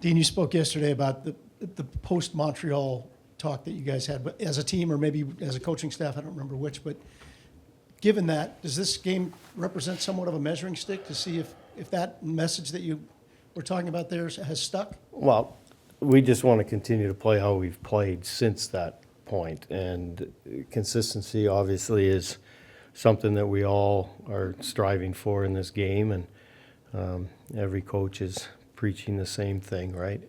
Dean, you spoke yesterday about the post-Montreal talk that you guys had, but as a team or maybe as a coaching staff, I don't remember which, but given that, does this game represent somewhat of a measuring stick to see if that message that you were talking about there has stuck? Well, we just want to continue to play how we've played since that point, and consistency obviously is something that we all are striving for in this game, and every coach is preaching the same thing, right?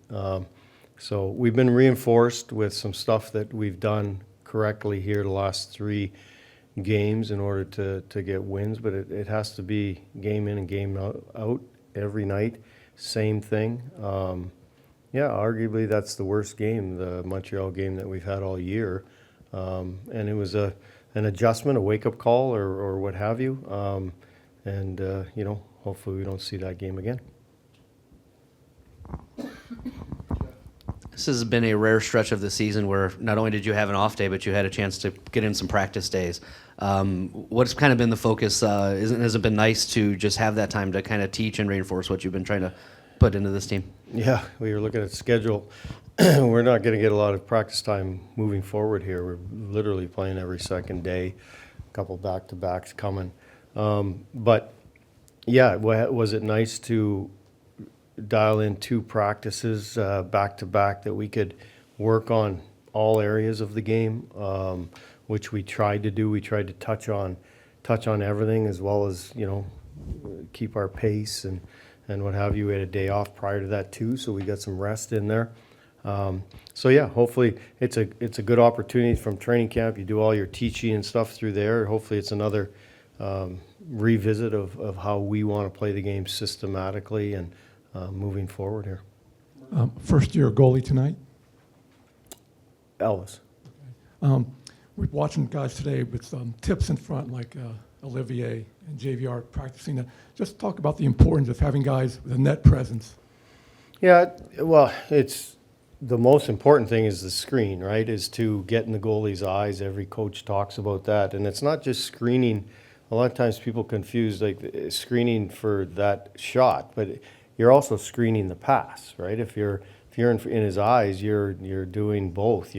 So we've been reinforced with some stuff that we've done correctly here the last 3 games in order to get wins, but it has to be game in and game out every night, same thing. Yeah, arguably that's the worst game, the Montreal game that we've had all year, and it was an adjustment, a wake-up call, or what have you, and hopefully we don't see that game again. This has been a rare stretch of the season where not only did you have an off day, but you had a chance to get in some practice days. What's kind of been the focus? Has it been nice to just have that time to kind of teach and reinforce what you've been trying to put into this team? Yeah, we were looking at the schedule. We're not going to get a lot of practice time moving forward here. We're literally playing every second day, a couple back-to-backs coming. But, yeah, was it nice to dial in 2 practices back-to-back that we could work on all areas of the game, which we tried to do. We tried to touch on everything, as well as, keep our pace and what have you. We had a day off prior to that too, so we got some rest in there. So yeah, hopefully it's a good opportunity from training camp. You do all your teaching and stuff through there. Hopefully it's another revisit of how we want to play the game systematically and moving forward here. First-year goalie tonight. Elvis. We're watching guys today with tips in front, like Olivier and JVR practicing that. Just talk about the importance of having guys with a net presence. Yeah, well, it's the most important thing is the screen, right? Is to get in the goalie's eyes. Every coach talks about that, and it's not just screening. A lot of times people confuse like screening for that shot, but you're also screening the pass, right? If you're in his eyes, you're doing both.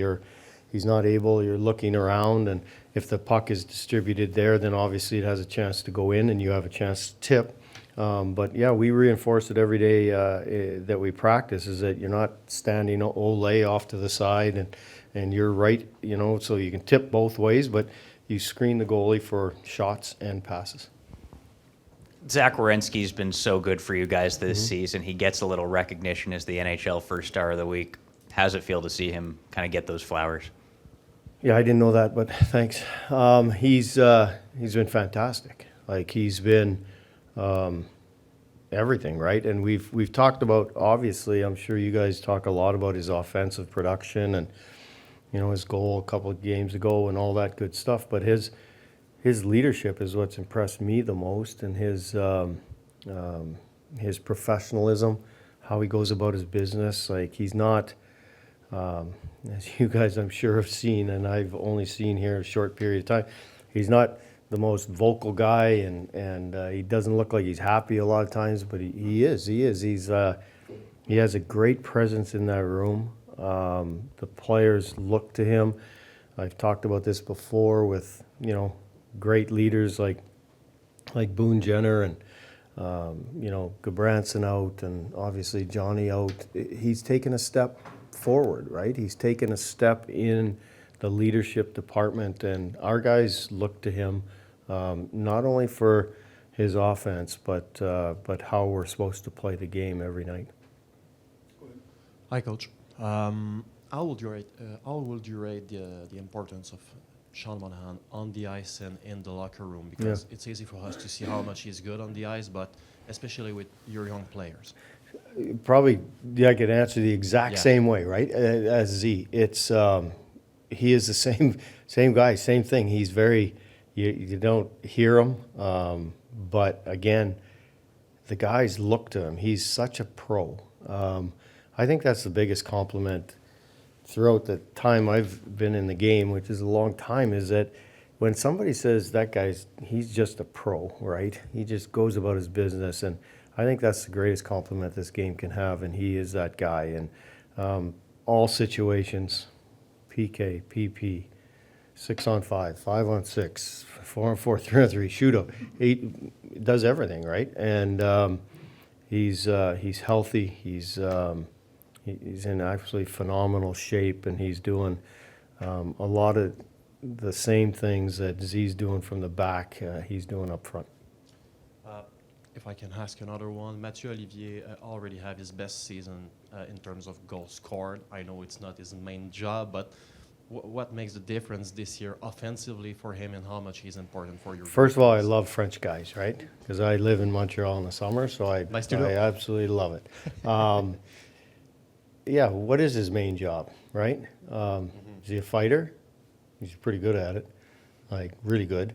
He's not able. You're looking around, and if the puck is distributed there, then obviously it has a chance to go in, and you have a chance to tip. But yeah, we reinforce it every day that we practice. Is that you're not standing ole off to the side, and you're right, so you can tip both ways, but you screen the goalie for shots and passes. Zach Werenski's been so good for you guys this season. He gets a little recognition as the NHL First Star of the Week. How does it feel to see him kind of get those flowers? Yeah, I didn't know that, but thanks. He's been fantastic. Like he's been everything, right? And we've talked about, obviously, I'm sure you guys talk a lot about his offensive production and his goal a couple of games ago and all that good stuff. But his leadership is what's impressed me the most, and his professionalism, how he goes about his business. Like he's not, as you guys I'm sure have seen, and I've only seen here a short period of time, he's not the most vocal guy, and he doesn't look like he's happy a lot of times, but he is. He has a great presence in that room. The players look to him. I've talked about this before with great leaders like Boone Jenner and Gabranson out, and obviously Johnny out. He's taken a step forward, right? He's taken a step in the leadership department, and our guys look to him not only for his offense, but how we're supposed to play the game every night. Hi, Coach. How would you rate the importance of Sean Monahan on the ice and in the locker room? Because it's easy for us to see how much he's good on the ice, but especially with your young players. Probably, I could answer the exact same way, right? As Z, it's he is the same guy, same thing. He's very, you don't hear him, but again, the guys look to him. He's such a pro. I think that's the biggest compliment throughout the time I've been in the game, which is a long time, is that when somebody says that he's just a pro, right? He just goes about his business, and I think that's the greatest compliment this game can have, and he is that guy. And all situations, PK, PP, 6-on-5, 5-on-6, 4-on-4, 3-on-3, shootout. He does everything, right? And he's healthy. He's in absolutely phenomenal shape, and he's doing a lot of the same things that Z's doing from the back. He's doing up front. If I can ask another one, Mathieu Olivier already had his best season in terms of goals scored. I know it's not his main job, but what makes the difference this year offensively for him, and how much he's important for your First of all, I defense? love French guys, right? Because I live in Montreal in the summer, so I Nice to know. absolutely love it. Yeah, what is his main job, right? Is he a fighter? He's pretty good at it, like really good.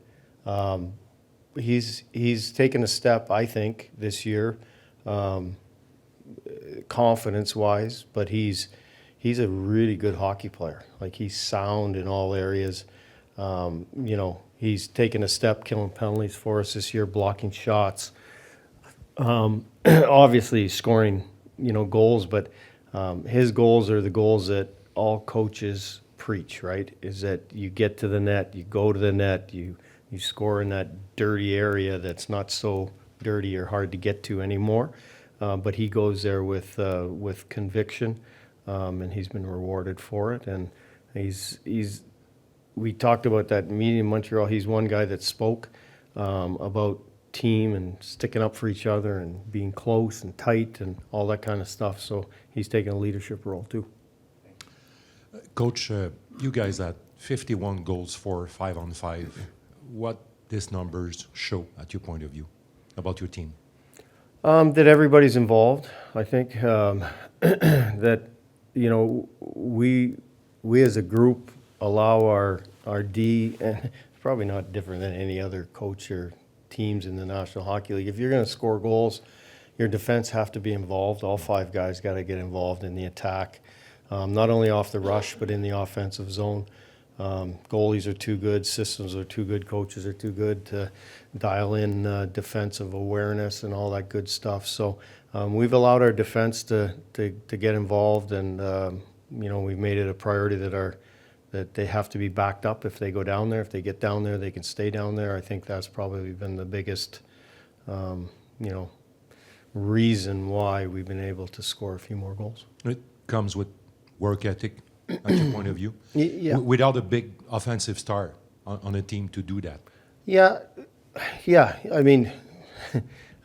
He's taken a step, I think, this year, confidence-wise, but he's a really good hockey player. Like, he's sound in all areas. He's taken a step, killing penalties for us this year, blocking shots. Obviously, he's scoring, goals, but his goals are the goals that all coaches preach, right? Is that you get to the net, you go to the net, you score in that dirty area that's not so dirty or hard to get to anymore. But he goes there with conviction, and he's been rewarded for it. And we talked about that meeting in Montreal. He's one guy that spoke about team and sticking up for each other and being close and tight and all that kind of stuff. So he's taking a leadership role too. Coach, you guys had 51 goals for 5-on-5. What these numbers show, at your point of view, about your team? That everybody's involved. I think that we as a group allow our D, and it's probably not different than any other coach or teams in the National Hockey League. If you're going to score goals, your defense have to be involved. All 5 guys got to get involved in the attack, not only off the rush but in the offensive zone. Goalies are too good, systems are too good, coaches are too good to dial in defensive awareness and all that good stuff. So we've allowed our defense to get involved, and we've made it a priority that they have to be backed up if they go down there. If they get down there, they can stay down there. I think that's probably been the biggest reason why we've been able to score a few more goals. It comes with work ethic, at your point of view? Yeah. Without a big offensive star on a team to do that. Yeah. I mean,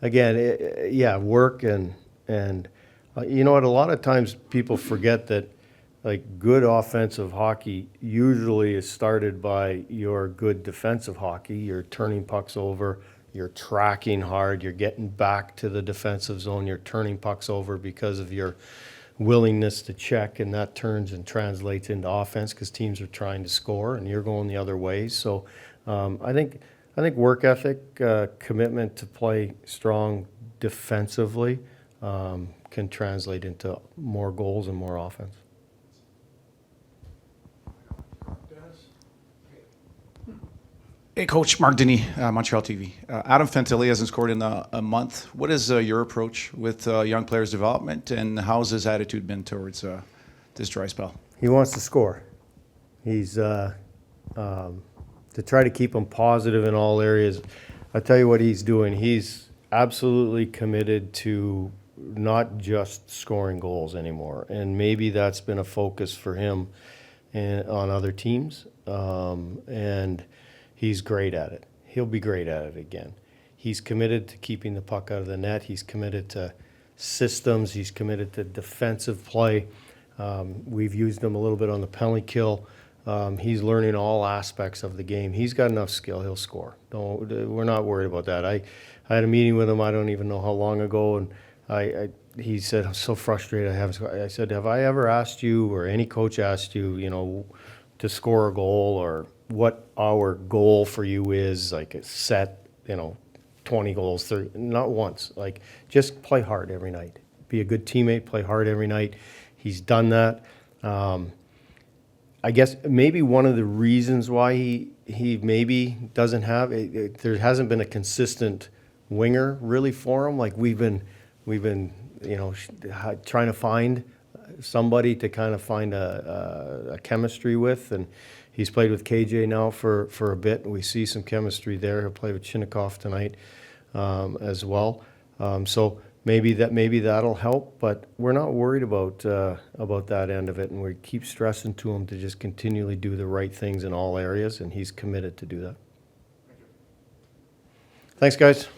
again, work and you know what? A lot of times people forget that, like, good offensive hockey usually is started by your good defensive hockey. You're turning pucks over, you're tracking hard, you're getting back to the defensive zone, you're turning pucks over because of your willingness to check, and that turns and translates into offense because teams are trying to score and you're going the other way. So I think work ethic, commitment to play strong defensively can translate into more goals and more offense. Hey, Coach. Mark Denis, Montreal TV. Adam Fantilli hasn't scored in a month. What is your approach with young players' development, and how's his attitude been towards this dry spell? He wants to score. He's to try to keep him positive in all areas. I tell you what he's doing. He's absolutely committed to not just scoring goals anymore, and maybe that's been a focus for him on other teams. And he's great at it. He'll be great at it again. He's committed to keeping the puck out of the net. He's committed to systems. He's committed to defensive play. We've used him a little bit on the penalty kill. He's learning all aspects of the game. He's got enough skill. He'll score. We're not worried about that. I had a meeting with him, I don't even know how long ago, and he said, I'm so frustrated I haven't scored. I said, have I ever asked you, or any coach asked you, to score a goal, or what our goal for you is, like a set, 20 goals, 30, not once. Like, just play hard every night. Be a good teammate, play hard every night. He's done that. I guess maybe one of the reasons why he maybe doesn't have, there hasn't been a consistent winger really for him. Like we've been trying to find somebody to kind of find a chemistry with, and he's played with KJ now for a bit, and we see some chemistry there. He'll play with Chinnikov tonight as well. So maybe that'll help, but we're not worried about that end of it, and we keep stressing to him to just continually do the right things in all areas, and he's committed to do that. Thanks, guys.